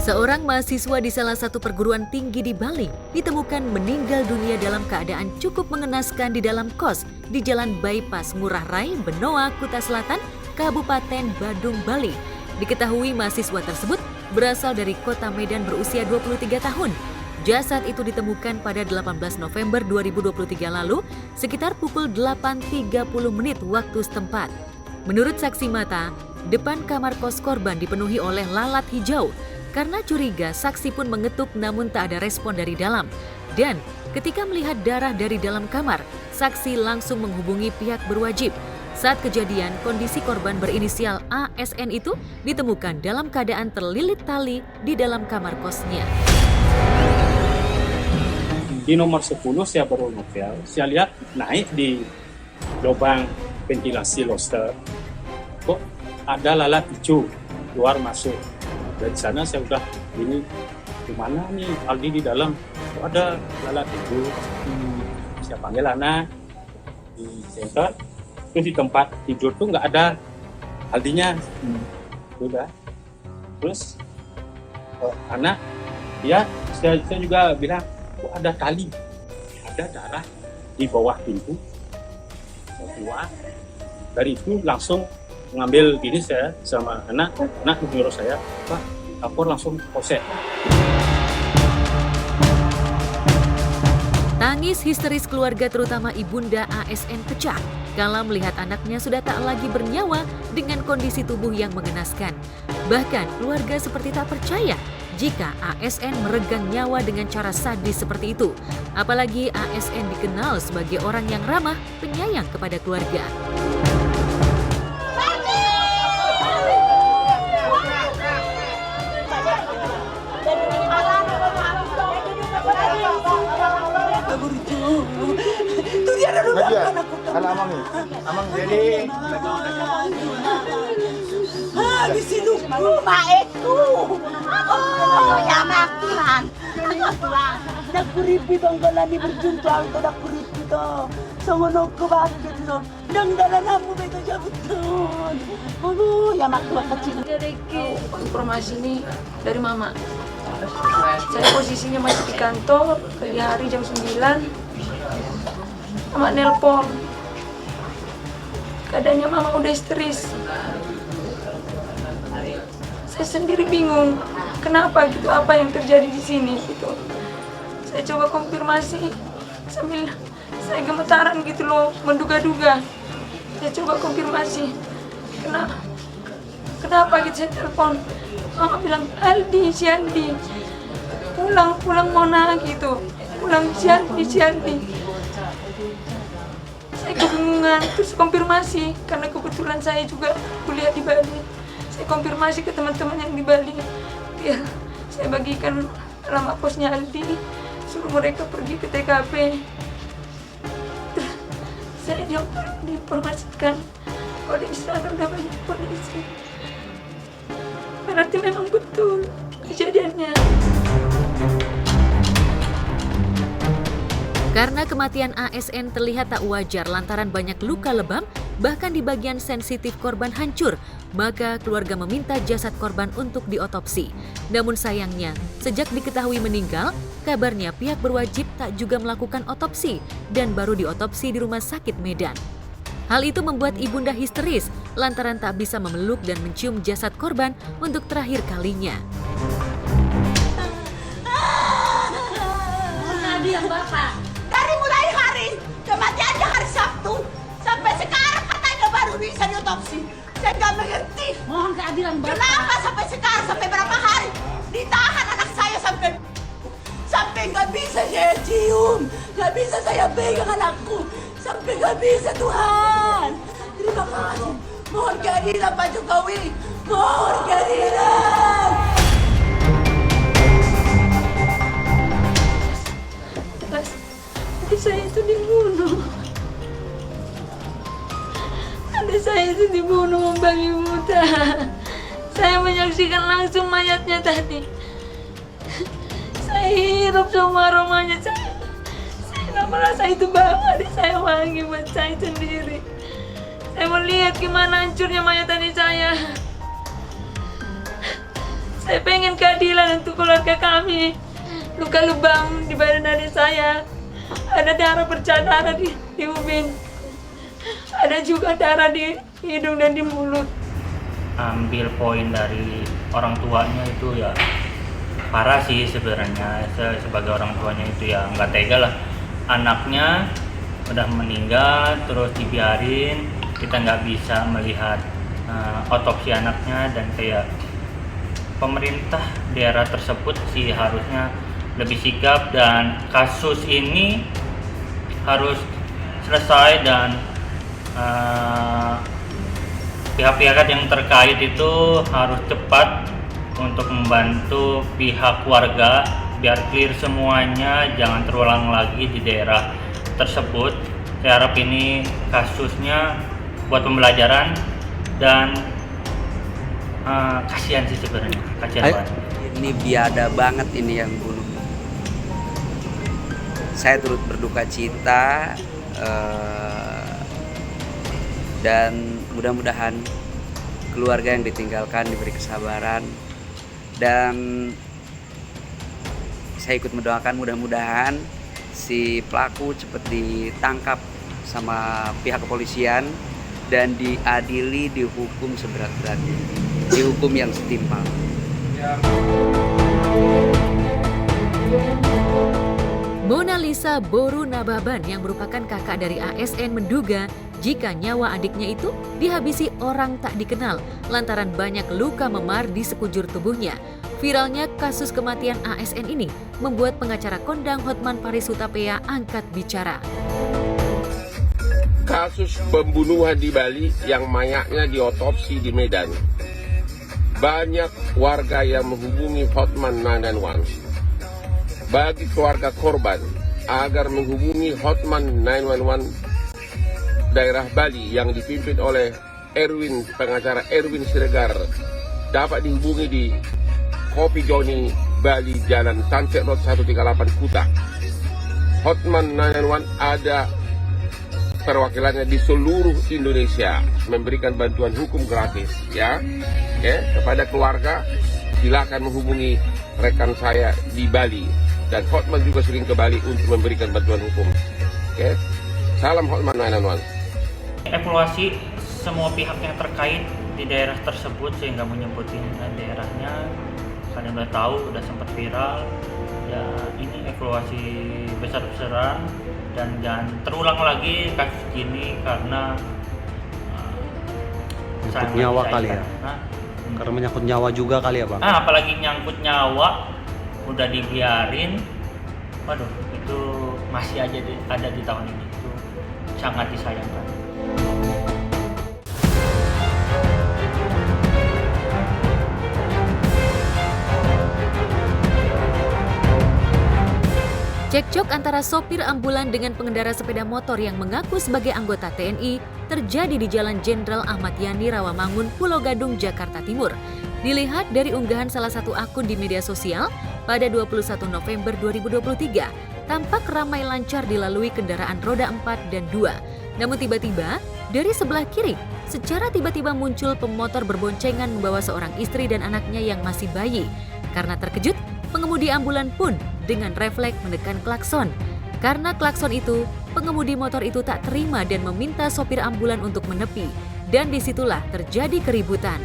Seorang mahasiswa di salah satu perguruan tinggi di Bali ditemukan meninggal dunia dalam keadaan cukup mengenaskan di dalam kos di Jalan Bypass Ngurah Rai, Benoa, Kuta Selatan, Kabupaten Badung, Bali. Diketahui mahasiswa tersebut berasal dari kota Medan berusia 23 tahun. Jasad itu ditemukan pada 18 November 2023 lalu sekitar pukul 8.30 menit waktu setempat. Menurut saksi mata, depan kamar kos korban dipenuhi oleh lalat hijau. Karena curiga, saksi pun mengetuk namun tak ada respon dari dalam. Dan ketika melihat darah dari dalam kamar, saksi langsung menghubungi pihak berwajib. Saat kejadian, kondisi korban berinisial ASN itu ditemukan dalam keadaan terlilit tali di dalam kamar kosnya. Di nomor 10 saya baru novel, saya lihat naik di lubang ventilasi loster. Kok ada lalat hijau keluar masuk. Dari sana saya udah ini gimana nih Aldi di dalam, kok ada lalat hijau. Saya panggil anak di center, terus di tempat tidur tuh nggak ada Aldinya. Udah. Terus anak ya saya juga bilang kok ada tali, ada darah di bawah pintu. Saya keluar dari itu langsung ngambil gini, saya sama anak menyuruh saya, Pak, lapor langsung polsek. Tangis histeris keluarga terutama ibunda ASN pecah kala melihat anaknya sudah tak lagi bernyawa dengan kondisi tubuh yang mengenaskan. Bahkan keluarga seperti tak percaya jika ASN meregang nyawa dengan cara sadis seperti itu. Apalagi ASN dikenal sebagai orang yang ramah, penyayang kepada keluarga. Itu dia ada anak mami. Amang jadi habis hidupku maekku. Oh ya makiran. Nakuripi tong galani berjumpang to nakuripi to. Songono ko bakit no. Nang dalanamu beto jabuton. Aduh ya makwa kecil. Dari informasi ini dari mama. Saya posisinya masih di kantor, pagi hari jam 9. Mama nelpon. Keadaannya mama udah histeris. Saya sendiri bingung, kenapa gitu, apa yang terjadi di sini gitu. Saya coba konfirmasi sambil saya gemetaran gitu loh, menduga-duga. Saya coba konfirmasi, kenapa gitu, saya telepon. Mama bilang, Aldi, si Aldi, pulang Mona gitu, pulang si Aldi. Saya kebingungan, terus konfirmasi, karena kebetulan saya juga kuliah di Bali. Saya konfirmasi ke teman-teman yang di Bali, biar saya bagikan alamat posnya Aldi, suruh mereka pergi ke TKP. Terus saya diinformasikan, kalau di sana udah banyak polisi. Berarti memang betul kejadiannya. Karena kematian ASN terlihat tak wajar lantaran banyak luka lebam, bahkan di bagian sensitif korban hancur, maka keluarga meminta jasad korban untuk diotopsi. Namun sayangnya, sejak diketahui meninggal, kabarnya pihak berwajib tak juga melakukan otopsi dan baru diotopsi di Rumah Sakit Medan. Hal itu membuat ibunda histeris lantaran tak bisa memeluk dan mencium jasad korban untuk terakhir kalinya. Diam Bapak. Dari mulai hari kematiannya hari Sabtu sampai sekarang katanya baru bisa diotopsi. Saya nggak mengerti. Mohon keadilan Bapak. Kenapa sampai sekarang, sampai berapa hari ditahan anak saya sampai nggak bisa saya cium, nggak bisa saya pegang anakku, sampai nggak bisa Tuhan. Terima kasih. Mohon keadilan Pak Jokowi. Mohon keadilan. Adik saya itu dibunuh. Adik saya itu dibunuh membabi buta. Saya menyaksikan langsung mayatnya tadi. Saya hirup semua aromanya. Saya nggak merasa itu bau. Adik saya wangi buat saya sendiri. Saya melihat gimana hancurnya mayat adik saya. Saya pengen keadilan keluarga kami. Luka lebam di badan adik saya. Ada darah bercadar di ubin. Ada juga darah di hidung dan di mulut. Ambil poin dari orang tuanya itu ya parah sih sebenarnya. Sebagai orang tuanya itu ya nggak tega lah. Anaknya udah meninggal terus dibiarin, kita nggak bisa melihat otopsi anaknya, dan kayak pemerintah daerah tersebut sih harusnya lebih sigap dan kasus ini harus selesai, dan pihak-pihak yang terkait itu harus cepat untuk membantu pihak keluarga biar clear semuanya, jangan terulang lagi di daerah tersebut. Saya harap ini kasusnya buat pembelajaran, dan kasihan sih sebenarnya, kasihan banget. Ini biada banget ini yang bunuh. Saya turut berduka cita, dan mudah-mudahan keluarga yang ditinggalkan diberi kesabaran, dan saya ikut mendoakan mudah-mudahan si pelaku cepat ditangkap sama pihak kepolisian dan diadili, dihukum seberat-beratnya, dihukum yang setimpal. Mona Lisa Boru Nababan yang merupakan kakak dari ASN menduga jika nyawa adiknya itu dihabisi orang tak dikenal lantaran banyak luka memar di sekujur tubuhnya. Viralnya kasus kematian ASN ini membuat pengacara kondang Hotman Paris Hutapea angkat bicara. Kasus pembunuhan di Bali yang mayatnya diotopsi di Medan. Banyak warga yang menghubungi Hotman 911. Bagi keluarga korban agar menghubungi Hotman 911 daerah Bali yang dipimpin oleh pengacara Erwin Siregar dapat dihubungi di Kopi Joni Bali, Jalan Sunset Road 138 Kuta. Hotman 911 ada perwakilannya di seluruh Indonesia memberikan bantuan hukum gratis ya. Kepada keluarga silakan menghubungi rekan saya di Bali, dan Hotman juga sering ke Bali untuk memberikan bantuan hukum. Salam Hotman 911. Evaluasi semua pihak yang terkait di daerah tersebut sehingga menyebutin daerahnya. Kalian udah tahu, udah sempat viral. Ya ini evaluasi besar-besaran dan jangan terulang lagi kasus ini karena menyangkut nyawa kali ya. Karena menyangkut nyawa juga kali ya, Bang. Apalagi nyangkut nyawa udah dibiarin. Waduh, itu masih aja ada di tahun ini. Itu sangat disayangkan. Cekcok antara sopir ambulan dengan pengendara sepeda motor yang mengaku sebagai anggota TNI terjadi di Jalan Jenderal Ahmad Yani, Rawamangun, Pulau Gadung, Jakarta Timur. Dilihat dari unggahan salah satu akun di media sosial pada 21 November 2023, tampak ramai lancar dilalui kendaraan roda 4 dan 2. Namun tiba-tiba, dari sebelah kiri, secara tiba-tiba muncul pemotor berboncengan membawa seorang istri dan anaknya yang masih bayi. Karena terkejut, pengemudi ambulan pun dengan refleks menekan klakson. Karena klakson itu, pengemudi motor itu tak terima dan meminta sopir ambulan untuk menepi. Dan disitulah terjadi keributan.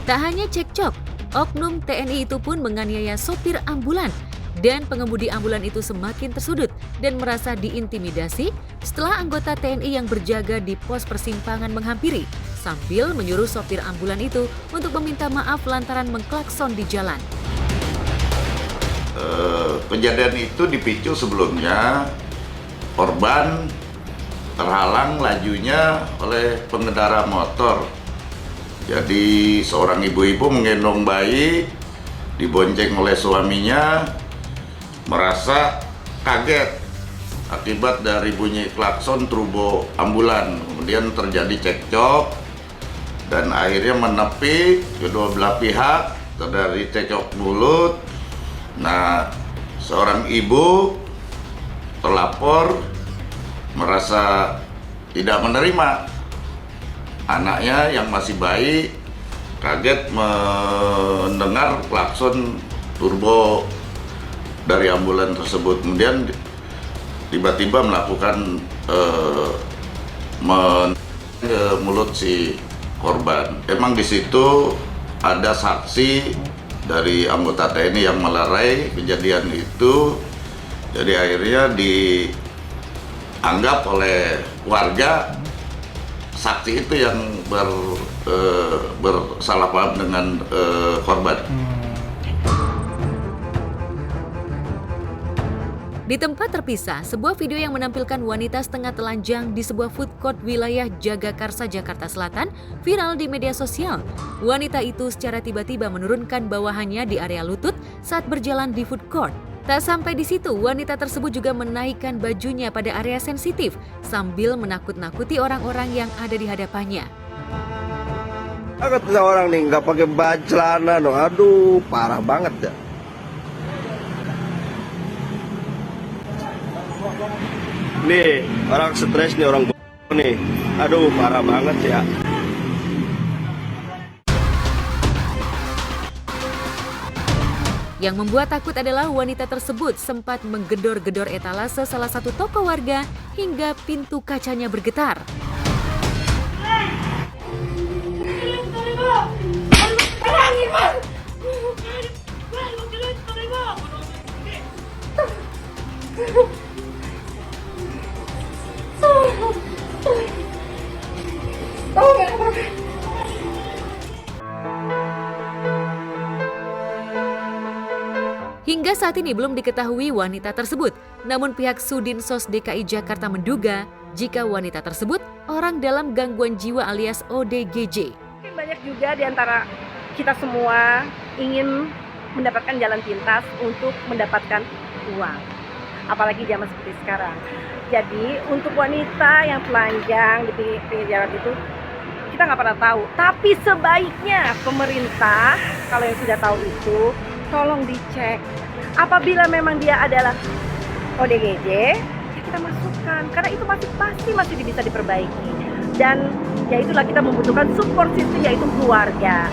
Tak hanya cekcok, oknum TNI itu pun menganiaya sopir ambulan. Dan pengemudi ambulan itu semakin tersudut dan merasa diintimidasi setelah anggota TNI yang berjaga di pos persimpangan menghampiri sambil menyuruh sopir ambulan itu untuk meminta maaf lantaran mengklakson di jalan. Kejadian itu dipicu sebelumnya korban terhalang lajunya oleh pengendara motor. Jadi seorang ibu-ibu menggendong bayi, dibonceng oleh suaminya, merasa kaget akibat dari bunyi klakson turbo ambulan. Kemudian terjadi cekcok dan akhirnya menepi kedua belah pihak, terjadi cekcok mulut. Nah, seorang ibu terlapor merasa tidak menerima. Anaknya yang masih bayi kaget mendengar klakson turbo dari ambulan tersebut. Kemudian tiba-tiba melakukan ke mulut si korban. Emang di situ ada saksi dari anggota TNI yang melerai kejadian itu. Jadi akhirnya dianggap oleh warga saksi itu yang bersalah paham dengan korban. Di tempat terpisah, sebuah video yang menampilkan wanita setengah telanjang di sebuah food court wilayah Jagakarsa, Jakarta Selatan viral di media sosial. Wanita itu secara tiba-tiba menurunkan bawahannya di area lutut saat berjalan di food court. Tak sampai di situ, wanita tersebut juga menaikkan bajunya pada area sensitif sambil menakut-nakuti orang-orang yang ada di hadapannya. Kata orang nih nggak pakai baju celana, no. Aduh parah banget ya. Nih orang stres nih, orang nih, aduh parah banget ya. Yang membuat takut adalah wanita tersebut sempat menggedor-gedor etalase salah satu toko warga hingga pintu kacanya bergetar. Hingga saat ini belum diketahui wanita tersebut, namun pihak Sudinsos DKI Jakarta menduga jika wanita tersebut orang dalam gangguan jiwa alias ODGJ. Banyak juga di antara kita semua ingin mendapatkan jalan pintas untuk mendapatkan uang, apalagi zaman seperti sekarang. Jadi untuk wanita yang telanjang di pinggir jalan itu, kita nggak pernah tahu. Tapi sebaiknya pemerintah kalau yang sudah tahu itu, tolong dicek. Apabila memang dia adalah ODGJ, ya kita masukkan. Karena itu masih bisa diperbaiki. Dan ya itulah kita membutuhkan support system, yaitu keluarga.